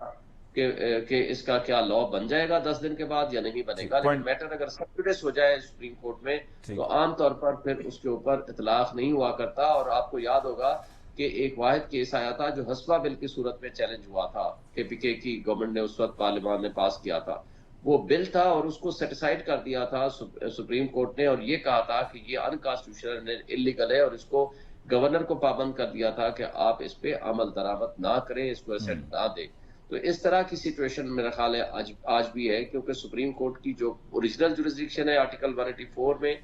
کہ اس کا کیا لا بن جائے گا 10 دن کے بعد یا نہیں بنے گا، لیکن میٹر اگر سب جوڈس ہو جائے سپریم کورٹ میں تو عام طور پر پھر اس کے اوپر اطلاق نہیں ہوا کرتا۔ اور آپ کو یاد ہوگا کہ ایک واحد کیس آیا تھا جو حسبہ بل کی صورت میں چیلنج ہوا تھا، کے پی کے کی گورنمنٹ نے اس وقت پارلیمان نے پاس کیا تھا، وہ بل تھا اور اس کو سیٹیسائیڈ کر دیا تھا سپریم کورٹ نے، اور یہ کہا تھا کہ یہ انکانسٹیٹیوشنل انلیگل ہے، اور اس کو گورنر کو پابند کر دیا تھا کہ آپ اس پہ عمل درآمد نہ کریں، اس کو ایسنٹ نہ دیں۔ تو اس طرح کی سچویشن میرا خیال ہے آج بھی ہے، کیونکہ سپریم کورٹ کی جو اوریجنل جورسڈکشن ہے آرٹیکل 184 میں،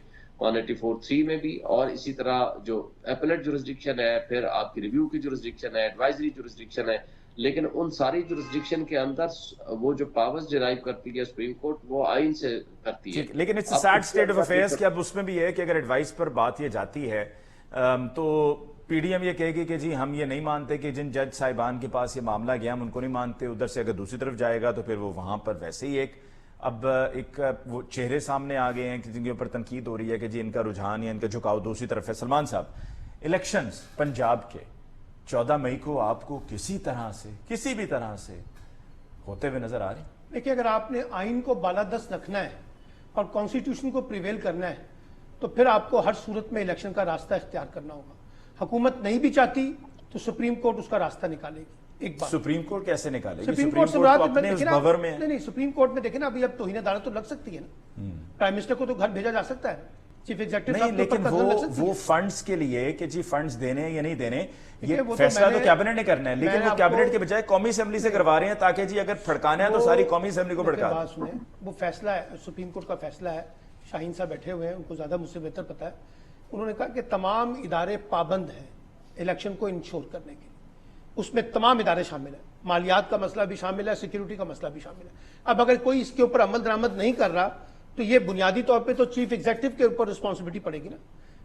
184(3) میں بھی، اور اسی طرح جو اپیلیٹ جورسڈکشن ہے، پھر آپ کی ریویو کی جورسڈکشن ہے، ایڈوائزری جورسڈکشن ہے، لیکن ان ساری جورسڈکشن کے اندر وہ جو پاورز ڈرائیو کرتی ہے سپریم کورٹ وہ آئین سے کرتی ہے۔ لیکن it's a sad state of affairs کہ اب اس میں بھی ہے کہ اگر ایڈوائس پر بات یہ جاتی ہے تو پی ڈی ایم یہ کہے گی کہ جی ہم یہ نہیں مانتے کہ جن جج صاحبان کے پاس یہ معاملہ گیا ہم ان کو نہیں مانتے، ادھر سے اگر دوسری طرف جائے گا تو پھر وہ وہاں پر ویسے ہی ایک وہ چہرے سامنے آ گئے ہیں کہ جن کے اوپر تنقید ہو رہی ہے کہ جی ان کا رجحان یا ان کا جھکاؤ دوسری طرف ہے۔ سلمان صاحب، الیکشنز پنجاب کے 14 مئی کو آپ کو کسی بھی طرح سے ہوتے ہوئے نظر آ رہے ہیں؟ دیکھیے اگر آپ نے آئین کو بالادست رکھنا ہے اور کانسٹیٹیوشن کو پریویل کرنا ہے تو پھر آپ کو ہر صورت میں الیکشن کا راستہ اختیار کرنا ہوگا۔ حکومت نہیں بھی چاہتی تو سپریم کورٹ اس کا راستہ نکالے گی۔ ایک بات سپریم کورٹ کیسے نکالے گی؟ سپریم کورٹ تو اپنے اس بھور میں ہے۔ نہیں سپریم کورٹ میں دیکھیں نا، ابھی اب توہین عدالت تو لگ سکتی ہے نا، پرائم منسٹر کو تو گھر بھیجا جا سکتا ہے، چیف ایگزیکٹو نہیں، لیکن وہ فنڈز کے لیے کہ جی فنڈز دینے یا نہیں دینے یہ فیصلہ تو کیبنٹ نے کرنا ہے، لیکن وہ کیبنٹ کے بجائے قومی اسمبلی سے کروا رہے ہیں تاکہ جی اگر پھڑکانا ہے تو ساری قومی اسمبلی کو بھڑکا دیں۔ وہ فیصلہ ہے، سپریم کورٹ کا فیصلہ ہے، شاہین صاحب بیٹھے ہوئے ہیں، ان کو زیادہ مجھ سے بہتر پتا ہے، انہوں نے کہا کہ تمام ادارے پابند ہیں الیکشن کو انشور کرنے کے لیے، اس میں تمام ادارے شامل ہیں، مالیات کا مسئلہ بھی شامل ہے، سیکیورٹی کا مسئلہ بھی شامل ہے۔ اب اگر کوئی اس کے اوپر عمل درآمد نہیں کر رہا تو یہ بنیادی طور پہ تو چیف ایگزیکٹو کے اوپر رسپانسبلٹی پڑے گی نا،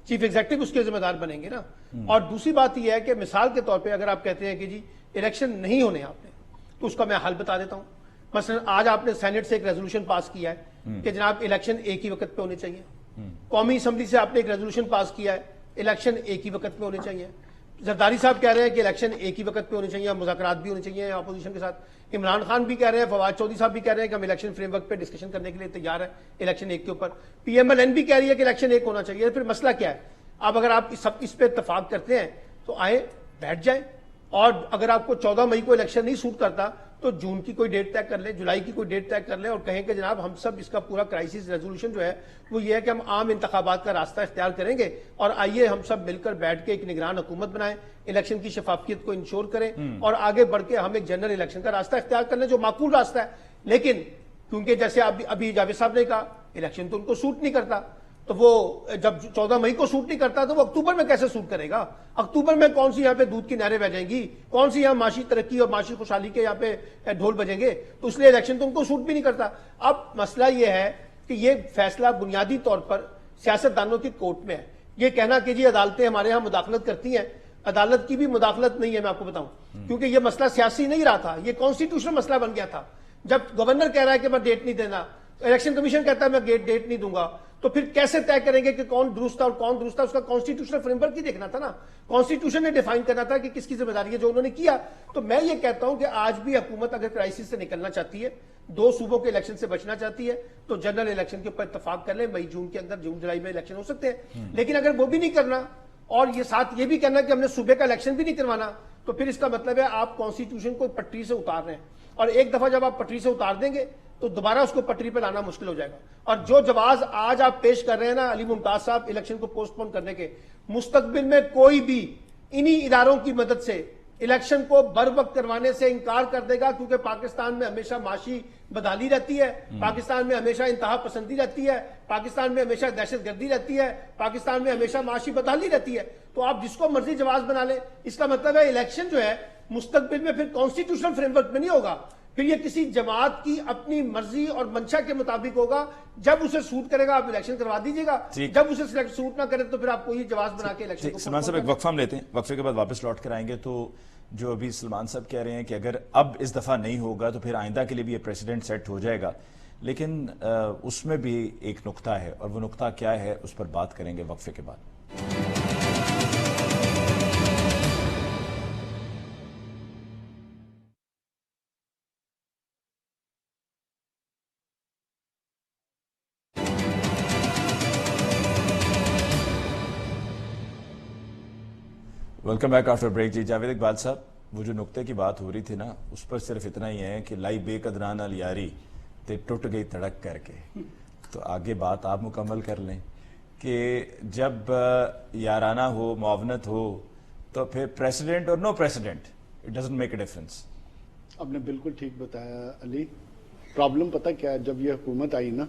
چیف ایگزیکٹو اس کے ذمہ دار بنیں گے نا۔ اور دوسری بات یہ ہے کہ مثال کے طور پہ اگر آپ کہتے ہیں کہ جی الیکشن نہیں ہونے آپ نے، تو اس کا میں حل بتا دیتا ہوں۔ مثلا آج آپ نے سینٹ سے ایک ریزولوشن پاس کیا ہے کہ جناب الیکشن ایک ہی وقت پہ ہونے چاہیے، قومی اسمبلی سے آپ نے ایک ریزولوشن پاس کیا ہے الیکشن ایک ہی وقت پہ ہونے چاہیے، زرداری صاحب کہہ رہے ہیں کہ الیکشن ایک ہی وقت پہ ہونے چاہیے، مذاکرات بھی ہونے چاہیے اپوزیشن کے ساتھ، عمران خان بھی کہہ رہے ہیں، فواد چودھری صاحب بھی کہہ رہے ہیں کہ ہم الیکشن فریم ورک پہ ڈسکشن کرنے کے لیے تیار ہیں الیکشن ایک کے اوپر، پی ایم ایل این بھی کہہ رہی ہے کہ الیکشن ایک ہونا چاہیے۔ پھر مسئلہ کیا ہے؟ اب اگر آپ اس پہ اتفاق کرتے ہیں تو آئے بیٹھ جائیں، اور اگر آپ کو 14 مئی کو الیکشن نہیں سوٹ کرتا تو جون کی کوئی ڈیٹ طے کر لیں، جولائی کی کوئی ڈیٹ طے کر لیں، اور کہیں کہ جناب ہم سب اس کا پورا کرائسس ریزولوشن جو ہے وہ یہ ہے کہ ہم عام انتخابات کا راستہ اختیار کریں گے، اور آئیے ہم سب مل کر بیٹھ کے ایک نگران حکومت بنائیں، الیکشن کی شفافیت کو انشور کریں، اور آگے بڑھ کے ہم ایک جنرل الیکشن کا راستہ اختیار کر لیں جو معقول راستہ ہے۔ لیکن کیونکہ جیسے ابھی جاوید صاحب نے کہا الیکشن تو ان کو سوٹ نہیں کرتا، تو وہ جب 14 مئی کو سوٹ نہیں کرتا تو وہ اکتوبر میں کیسے سوٹ کرے گا؟ اکتوبر میں کون سی یہاں پہ دودھ کی نہریں بہ جائیں گی؟ کون سی یہاں معاشی ترقی اور معاشی خوشحالی کے یہاں پہ ڈھول بجیں گے؟ تو اس لیے الیکشن تو ان کو سوٹ بھی نہیں کرتا. اب مسئلہ یہ ہے کہ یہ فیصلہ بنیادی طور پر سیاستدانوں کی کورٹ میں ہے. یہ کہنا کہ جی عدالتیں ہمارے ہاں مداخلت کرتی ہیں، عدالت کی بھی مداخلت نہیں ہے، میں آپ کو بتاؤں، کیونکہ یہ مسئلہ سیاسی نہیں رہا تھا، یہ کانسٹیٹیوشنل مسئلہ بن گیا تھا. جب گورنر کہہ رہا ہے کہ میں ڈیٹ نہیں دینا، الیکشن کمیشن کہتا ہے میں ڈیٹ نہیں دوں گا، تو پھر کیسے طے کریں گے کہ کون درست تھا اور کون درست تھا؟ اس کا کانسٹیٹیوشنل فریم ورک ہی دیکھنا تھا نا. کانسٹیٹیوشن نے ڈیفائن کرنا تھا کہ کس کی ذمہ داری ہے جو انہوں نے کیا. تو میں یہ کہتا ہوں کہ آج بھی حکومت اگر کرائسس سے نکلنا چاہتی ہے، 2 صوبوں کے الیکشن سے بچنا چاہتی ہے، تو جنرل الیکشن کے اوپر اتفاق کر لیں. مئی جون کے اندر، جون جولائی میں الیکشن ہو سکتے ہیں. لیکن اگر وہ بھی نہیں کرنا اور یہ ساتھ یہ بھی کہنا کہ ہم نے صوبے کا الیکشن بھی نہیں کروانا، تو پھر اس کا مطلب ہے آپ کانسٹیٹیوشن کو پٹری سے اتار رہے ہیں. اور ایک دفعہ جب آپ پٹری سے اتار دیں گے تو دوبارہ اس کو پٹری پہ لانا مشکل ہو جائے گا. اور جو جواز آج آپ پیش کر رہے ہیں نا علی ممتاز صاحب الیکشن کو پوسٹ پون کرنے کے، مستقبل میں کوئی بھی انہی اداروں کی مدد سے الیکشن کو بر وقت کروانے سے انکار کر دے گا، کیونکہ پاکستان میں ہمیشہ معاشی بدحالی رہتی ہے، پاکستان میں ہمیشہ انتہا پسندی رہتی ہے، پاکستان میں ہمیشہ دہشت گردی رہتی ہے، پاکستان میں ہمیشہ معاشی بدحالی رہتی ہے. تو آپ جس کو مرضی جواز بنا لیں. اس کا مطلب ہے الیکشن جو ہے مستقبل میں پھر کانسٹیٹیوشنل فریم ورک میں نہیں ہوگا، پھر یہ کسی جماعت کی اپنی مرضی اور منشا کے مطابق ہوگا. جب اسے سوٹ کرے گا آپ الیکشن کروا دیجیے گا، جب اسے سوٹ نہ کرے تو پھر آپ کوئی جواز بنا کے الیکشن کو. سلمان صاحب ایک وقفہ ہم لیتے ہیں، وقفے کے بعد واپس لوٹ کر آئیں گے. تو جو ابھی سلمان صاحب کہہ رہے ہیں کہ اگر اب اس دفعہ نہیں ہوگا تو پھر آئندہ کے لیے بھی یہ پریسیڈنٹ سیٹ ہو جائے گا، لیکن اس میں بھی ایک نقطہ ہے، اور وہ نقطہ کیا ہے اس پر بات کریں گے وقفے کے بعد. Welcome back after break. جی جاوید اقبال صاحب، وہ جو نقطے کی بات ہو رہی تھی نا، اس پر صرف اتنا ہی ہے کہ لائی بے قدرانہ لیاری تے ٹوٹ گئی تڑک کر کے. تو آگے بات آپ مکمل کر لیں کہ جب یارانہ ہو، معاونت ہو، تو پھر پریسیڈنٹ اور no president it doesn't make a difference. آپ نے بالکل ٹھیک بتایا علی. پرابلم پتہ کیا ہے، جب یہ حکومت آئی نا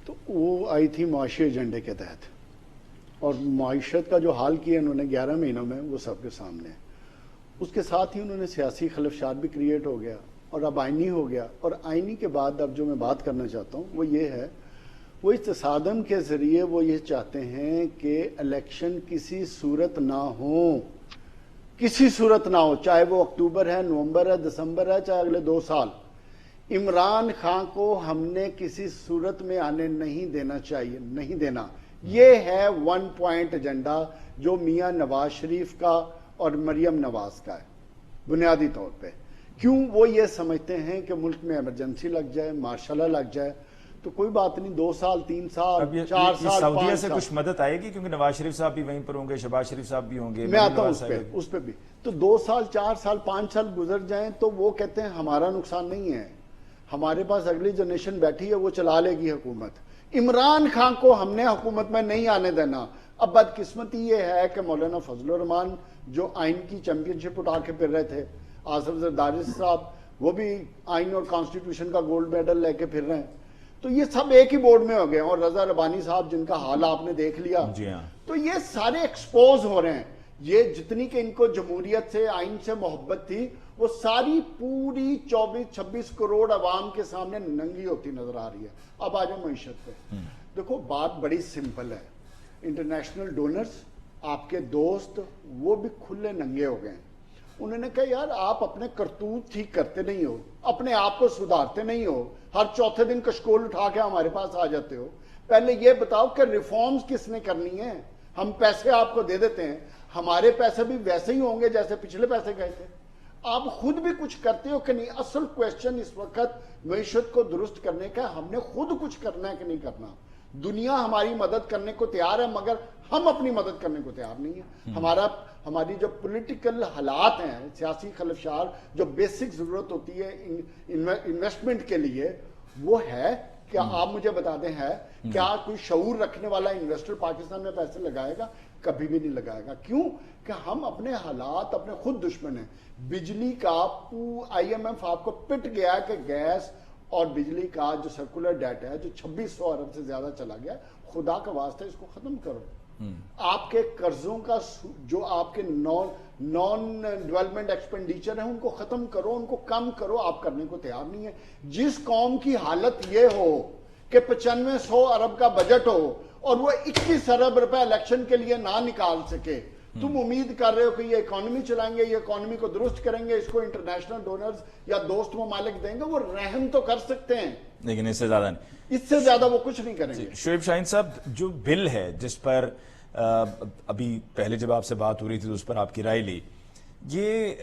تو وہ آئی تھی معاشی ایجنڈے کے تحت، اور معیشت کا جو حال کیا انہوں نے 11 مہینوں میں وہ سب کے سامنے ہے. اس کے ساتھ ہی انہوں نے سیاسی خلفشات بھی کریٹ ہو گیا، اور اب آئینی ہو گیا. اور آئینی کے بعد اب جو میں بات کرنا چاہتا ہوں وہ یہ ہے، وہ اس تصادم کے ذریعے وہ یہ چاہتے ہیں کہ الیکشن کسی صورت نہ ہو، کسی صورت نہ ہو، چاہے وہ اکتوبر ہے، نومبر ہے، دسمبر ہے، چاہے اگلے 2 سال. عمران خان کو ہم نے کسی صورت میں آنے نہیں دینا چاہیے، نہیں دینا. یہ ہے 1 پوائنٹ ایجنڈا جو میاں نواز شریف کا اور مریم نواز کا ہے بنیادی طور پہ. کیوں؟ وہ یہ سمجھتے ہیں کہ ملک میں ایمرجنسی لگ جائے، مارشل لا لگ جائے تو کوئی بات نہیں، 2 سال 3 سال 4 سال سعودیہ 5 سے سال کچھ مدد آئے گی، کیونکہ نواز شریف صاحب بھی وہیں پر ہوں گے، شہباز شریف صاحب بھی ہوں گے. میں آتا ہوں اس پہ بھی. تو 2 سال 4 سال 5 سال گزر جائیں تو وہ کہتے ہیں ہمارا نقصان نہیں ہے، ہمارے پاس اگلی جنریشن بیٹھی ہے، وہ چلا لے گی حکومت. عمران خان کو ہم نے حکومت میں نہیں آنے دینا. اب بدقسمتی یہ ہے کہ مولانا فضل الرحمان جو آئین کی چیمپئن شپ اٹھا کے پھر رہے تھے، آصف زرداری صاحب وہ بھی آئین اور کانسٹیٹیوشن کا گولڈ میڈل لے کے پھر رہے ہیں. تو یہ سب ایک ہی بورڈ میں ہو گئے ہیں. اور رضا ربانی صاحب جن کا حال آپ نے دیکھ لیا، تو یہ سارے ایکسپوز ہو رہے ہیں. یہ جتنی کہ ان کو جمہوریت سے، آئین سے محبت تھی، وہ ساری پوری 24-26 کروڑ عوام کے سامنے ننگی ہوتی نظر آ رہی ہے. اب آ جاؤ معیشت پہ. دیکھو بات بڑی سمپل ہے. انٹرنیشنل ڈونرز، آپ کے دوست، وہ بھی کھلے ننگے ہو گئے ہیں. انہوں نے کہا یار آپ اپنے کرتوت ٹھیک کرتے نہیں ہو، اپنے آپ کو سدھارتے نہیں ہو، ہر چوتھے دن کشکول اٹھا کے ہمارے پاس آ جاتے ہو. پہلے یہ بتاؤ کہ ریفارمز کس نے کرنی ہے؟ ہم پیسے آپ کو دے دیتے ہیں، ہمارے پیسے بھی ویسے ہی ہوں گے جیسے پچھلے پیسے گئے تھے. آپ خود بھی کچھ کرتے ہو کہ نہیں؟ اصل کویسچن اس وقت معیشت کو درست کرنے کا، ہم نے خود کچھ کرنا ہے کہ نہیں کرنا. دنیا ہماری مدد کرنے کو تیار ہے مگر ہم اپنی مدد کرنے کو تیار نہیں ہے. ہماری جو پولیٹیکل حالات ہیں، سیاسی خلفشار، جو بیسک ضرورت ہوتی ہے انویسٹمنٹ کے لیے، وہ ہے کیا؟ آپ مجھے بتا دیں ہے کیا کوئی شعور رکھنے والا انویسٹر پاکستان میں پیسے لگائے گا؟ کبھی بھی نہیں لگائے گا. کیوں؟ کہ ہم اپنے حالات اپنے خود دشمن ہیں. بجلی کا آئی ایم ایف آپ کو پٹ گیا کہ گیس اور بجلی کا جو سرکولر ڈیٹ ہے جو 2600 ارب سے زیادہ چلا گیا، خدا کا واسطہ اس کو ختم کرو. آپ کے قرضوں کا جو آپ کے نان ڈیولپمنٹ ایکسپینڈیچر ہیں ان کو ختم کرو، ان کو کم کرو. آپ کرنے کو تیار نہیں ہے. جس قوم کی حالت یہ ہو کہ 9500 ارب کا بجٹ ہو اور وہ 21 ارب روپے الیکشن کے لیے نہ نکال سکے، تم امید کر رہے ہو کہ یہ اکانومی چلائیں گے، یہ اکانومی کو درست کریں گے، اس کو انٹرنیشنل ڈونرز یا دوست ممالک دیں گے. وہ رحم تو کر سکتے ہیں لیکن اس سے زیادہ نہیں. اس سے زیادہ وہ کچھ نہیں کریں گے. شعیب شاہین صاحب، جو بل ہے جس پر ابھی پہلے جب آپ سے بات ہو رہی تھی تو اس پر آپ کی رائے لی، یہ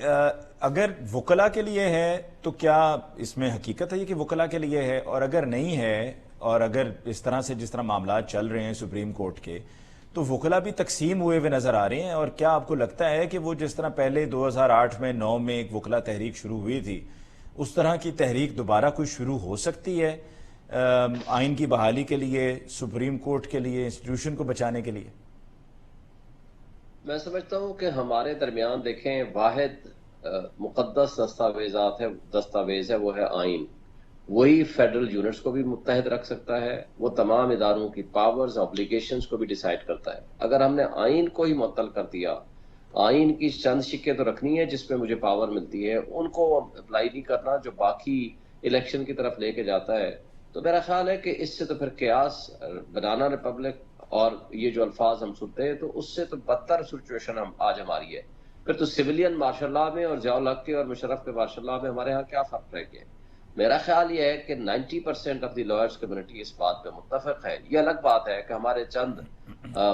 اگر وکلا کے لیے ہے تو کیا اس میں حقیقت ہے یہ کہ وکلا کے لیے ہے؟ اور اگر نہیں ہے، اور اگر اس طرح سے جس طرح معاملات چل رہے ہیں سپریم کورٹ کے، تو وکلا بھی تقسیم ہوئے نظر آ رہے ہیں. اور کیا آپ کو لگتا ہے کہ وہ جس طرح پہلے 2008 میں 9 میں ایک وکلا تحریک شروع ہوئی تھی، اس طرح کی تحریک دوبارہ کوئی شروع ہو سکتی ہے آئین کی بحالی کے لیے، سپریم کورٹ کے لیے، انسٹیٹیوشن کو بچانے کے لیے؟ میں سمجھتا ہوں کہ ہمارے درمیان دیکھیں واحد مقدس دستاویز ہے وہ ہے آئین. وہی فیڈرل یونٹس کو بھی متحد رکھ سکتا ہے، وہ تمام اداروں کی پاورز اوبلیگیشنز کو بھی ڈیسائیڈ کرتا ہے. اگر ہم نے آئین کو ہی معطل کر دیا، آئین کی چند شکیں تو رکھنی ہے جس پہ مجھے پاور ملتی ہے، ان کو اپلائی نہیں کرنا جو باقی الیکشن کی طرف لے کے جاتا ہے، تو میرا خیال ہے کہ اس سے تو پھر قیاس بنانا ریپبلک اور یہ جو الفاظ ہم سنتے ہیں تو اس سے تو بدتر سچویشن آج ہماری ہے. پھر تو سویلین مارشل لا میں اور ضیاء الحق کے اور مشرف کے مارشل لا میں ہمارے ہاں کیا فرق رہ گیا؟ میرا خیال یہ ہے کہ 90% آف دی لائرز کمیونٹی اس بات پہ متفق ہے. یہ الگ بات ہے کہ ہمارے چند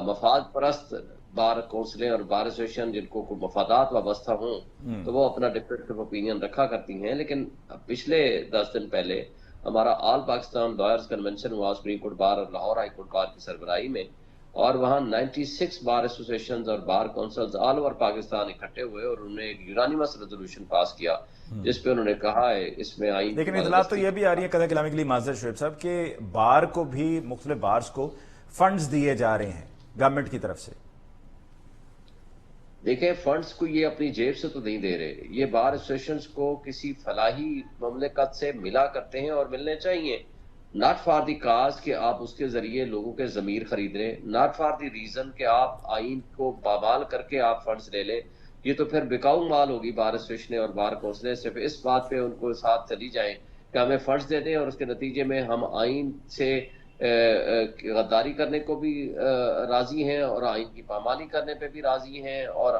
مفاد پرست بار کونسلیں اور بار ایسوسیشن جن کو مفادات وابستہ ہوں تو وہ اپنا ڈفرینٹ اوپینین رکھا کرتی ہیں. لیکن پچھلے 10 دن پہلے ہمارا آل پاکستان لائرز کنونشن ہوا سپریم کورٹ بار اور لاہور ہائی کورٹ بار کی سربراہی میں، اور وہاں 96 بار ایسوسیشنز اور bar councils all over Pakistan اکٹھے ہوئے اور انہوں نے ایک یونانیمس ریزولوشن پاس کیا جس پہ انہوں نے کہا ہے اس میں آئین. لیکن اطلاعات تو یہ بھی آ رہی ہے قدر کلامی کے لیے معذرت شعیب صاحب کہ بار کو بھی مختلف بارز کو فنڈز دیے جا رہے ہیں گورنمنٹ کی طرف سے. دیکھیں فنڈز کو یہ اپنی جیب سے تو نہیں دے رہے، یہ بار ایسوسیشنز کو کسی فلاحی مملکت سے ملا کرتے ہیں اور ملنے چاہیے. ناٹ فار دی کاز کہ آپ اس کے ذریعے لوگوں کے ضمیر خرید رہے، ناٹ فار دی ریزن کہ آپ آئین کو پامال کر کے آپ فنڈز لے لیں. یہ تو پھر بکاؤ مال ہوگی بار ایسوسیشن اور بار کونسلیں. صرف اس بات پہ ان کو ساتھ چلی جائیں کہ ہمیں فنڈز دے دیں اور اس کے نتیجے میں ہم آئین سے غداری کرنے کو بھی راضی ہیں اور آئین کی پامالی کرنے پہ بھی راضی ہیں اور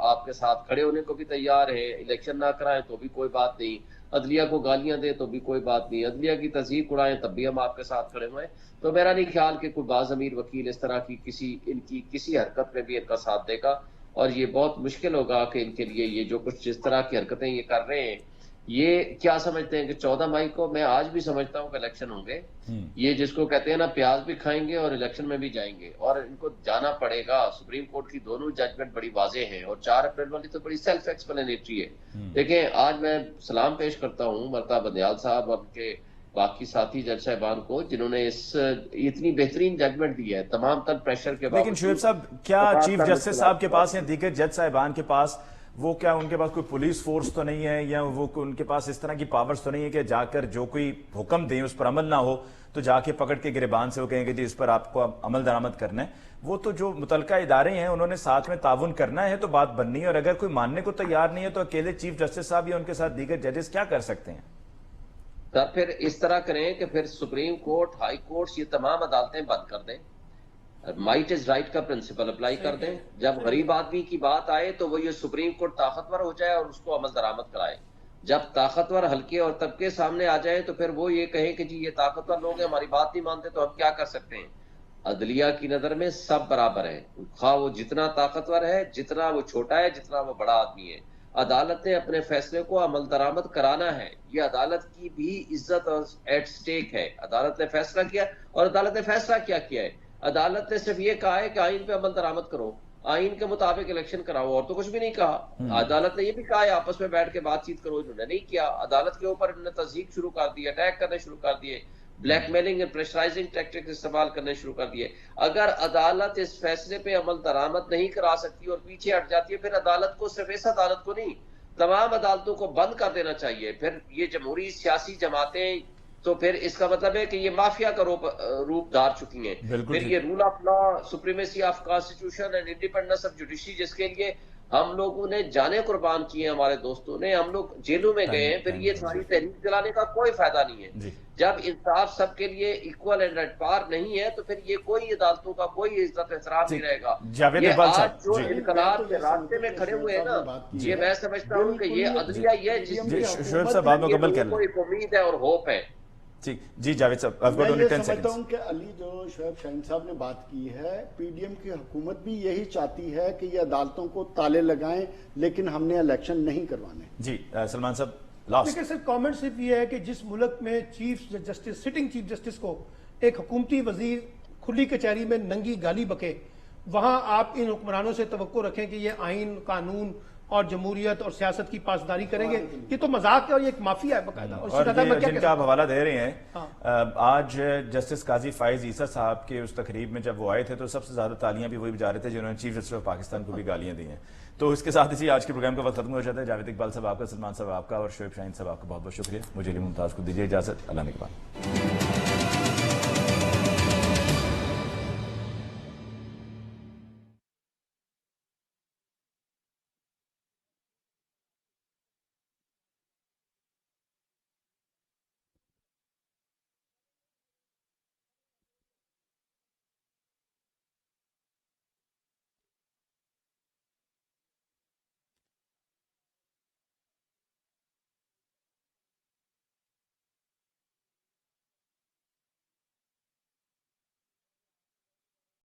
آپ کے ساتھ کھڑے ہونے کو بھی تیار ہیں. الیکشن نہ کرائیں تو بھی کوئی بات نہیں، عدلیہ کو گالیاں دیں تو بھی کوئی بات نہیں، عدلیہ کی تہذیب اڑائیں تب بھی ہم آپ کے ساتھ کھڑے ہوئے. تو میرا نہیں خیال کہ کوئی باضمیر وکیل اس طرح کی ان کی کسی حرکت میں بھی ان کا ساتھ دے گا، اور یہ بہت مشکل ہوگا کہ ان کے لیے یہ جو کچھ جس طرح کی حرکتیں یہ کر رہے ہیں، یہ کیا سمجھتے ہیں کہ 14 مئی کو، میں آج بھی سمجھتا ہوں کہ الیکشن ہوں گے. یہ جس کو کہتے ہیں نا پیاز بھی کھائیں گے اور الیکشن میں بھی جائیں گے، اور ان کو جانا پڑے گا. سپریم کورٹ کی دونوں ججمنٹ بڑی واضح ہیں اور 4 اپریل والی تو بڑی سیلف ایکسپلینیٹری ہے. دیکھیں آج میں سلام پیش کرتا ہوں مرتضی بندیال صاحب اور ان کے باقی ساتھی جج صاحبان کو جنہوں نے اتنی بہترین ججمنٹ دی ہے تمام تر پریشر کے باوجود. لیکن شعیب صاحب، کیا چیف جسٹس صاحب کے پاس یا دیگر جج صاحبان کے پاس وہ کیا ان کے پاس کوئی پولیس فورس تو نہیں ہے، یا وہ ان کے پاس اس طرح کی پاورز تو نہیں ہے کہ جا کر جو کوئی حکم دیں اس پر عمل نہ ہو تو جا کے پکڑ کے گریبان سے وہ کہیں گے جی اس پر آپ کو عمل درآمد کرنا ہے؟ وہ تو جو متعلقہ ادارے ہیں انہوں نے ساتھ میں تعاون کرنا ہے تو بات بننی ہے، اور اگر کوئی ماننے کو تیار نہیں ہے تو اکیلے چیف جسٹس صاحب یا ان کے ساتھ دیگر ججز کیا کر سکتے ہیں؟ تب پھر اس طرح کریں کہ پھر سپریم کورٹ، ہائی کورٹس، یہ تمام عدالتیں بند کر دیں، مائٹ از رائٹ کا پرنسپل اپلائی کر دیں. جب غریب آدمی کی بات آئے تو وہ یہ سپریم کورٹ طاقتور ہو جائے اور اس کو عمل درآمد کرائے. جب طاقتور حلقے اور طبقے سامنے آ جائے تو پھر وہ یہ کہیں کہ جی یہ طاقتور لوگ ہیں ہماری بات نہیں مانتے تو ہم کیا کر سکتے ہیں. عدلیہ کی نظر میں سب برابر ہیں، خواہ وہ جتنا طاقتور ہے، جتنا وہ چھوٹا ہے، جتنا وہ بڑا آدمی ہے. عدالت نے اپنے فیصلے کو عمل درآمد کرانا ہے، یہ عدالت کی بھی عزت ایٹ سٹیک ہے. عدالت نے فیصلہ کیا اور عدالت نے فیصلہ کیا ہے؟ عدالت نے صرف یہ کہا ہے کہ آئین پہ عمل درآمد کرو، آئین کے مطابق الیکشن کراؤ، اور تو کچھ بھی نہیں کہا. عدالت نے یہ بھی کہا ہے آپس میں بیٹھ کے بات چیت کرو، انہوں نے نہیں کیا. عدالت کے اوپر انہوں نے تضییق شروع کر دی، اٹیک کرنے شروع کر دیے، بلیک میلنگ اور پریشرائزنگ ٹیکٹک استعمال کرنے شروع کر دیے. اگر عدالت اس فیصلے پہ عمل درآمد نہیں کرا سکتی اور پیچھے ہٹ جاتی ہے، پھر عدالت کو، صرف اس عدالت کو نہیں، تمام عدالتوں کو بند کر دینا چاہیے. پھر یہ جمہوری سیاسی جماعتیں تو پھر اس کا مطلب ہے کہ یہ مافیا کا روپ دھار چکی ہیں. بالکل پھر یہ rule of law, supremacy of constitution and independence of judiciary, جس کے لیے ہم لوگوں نے جانے قربان کی ہیں، ہمارے دوستوں نے، ہم لوگ جیلوں میں گئے ہیں، پھر یہ ساری تحریک چلانے کا کوئی فائدہ نہیں ہے. جب انصاف سب کے لیے ایکول اینڈ ایٹ پار نہیں ہے تو پھر یہ کوئی عدالتوں کا کوئی عزت احترام نہیں رہے گا. یہ آج جو انقلاب کے راستے میں کھڑے ہوئے ہیں نا، یہ میں سمجھتا ہوں کہ یہ عدلیہ یہ ہے جس میں شعیب صاحب آپ مکمل کر لیں. کوئی امید ہے اور ہوپ ہے. جی جاوید صاحب، میں یہ سمجھتا ہوں کہ علی جو شعیب شاہین صاحب نے بات کی ہے، پی ڈی ایم کی حکومت بھی یہی چاہتی ہے کہ یہ عدالتوں کو تالے لگائیں، لیکن ہم نے الیکشن نہیں کروانے. جی سلمان صاحب لاسٹ. لیکن سر کامنٹ صرف یہ ہے کہ جس ملک میں chief justice, sitting chief justice کو ایک حکومتی وزیر کھلی کچہری میں ننگی گالی بکے، وہاں آپ ان حکمرانوں سے توقع رکھیں کہ یہ آئین، قانون اور جمہوریت اور سیاست کی پاسداری کریں گے. یہ تو مذاق ہے اور یہ ایک مافیا ہے باقاعدہ. اور جن کا آپ حوالہ دے رہے ہیں، آج جسٹس قاضی فائز عیسیٰ صاحب کے اس تقریب میں جب وہ آئے تھے تو سب سے زیادہ تالیاں بھی وہی بجا رہے تھے جنہوں نے چیف جسٹس آف پاکستان کو بھی گالیاں دی ہیں. تو اس کے ساتھ اسی آج کے پروگرام کا وقت ختم ہو جاتا ہے. جاوید اقبال صاحب آپ کا، سلمان صاحب آپ کا اور شعیب شاہین صاحب آپ کا بہت بہت شکریہ. مجھے علی ممتاز کو دیجیے اجازت. اللہ نگہبان.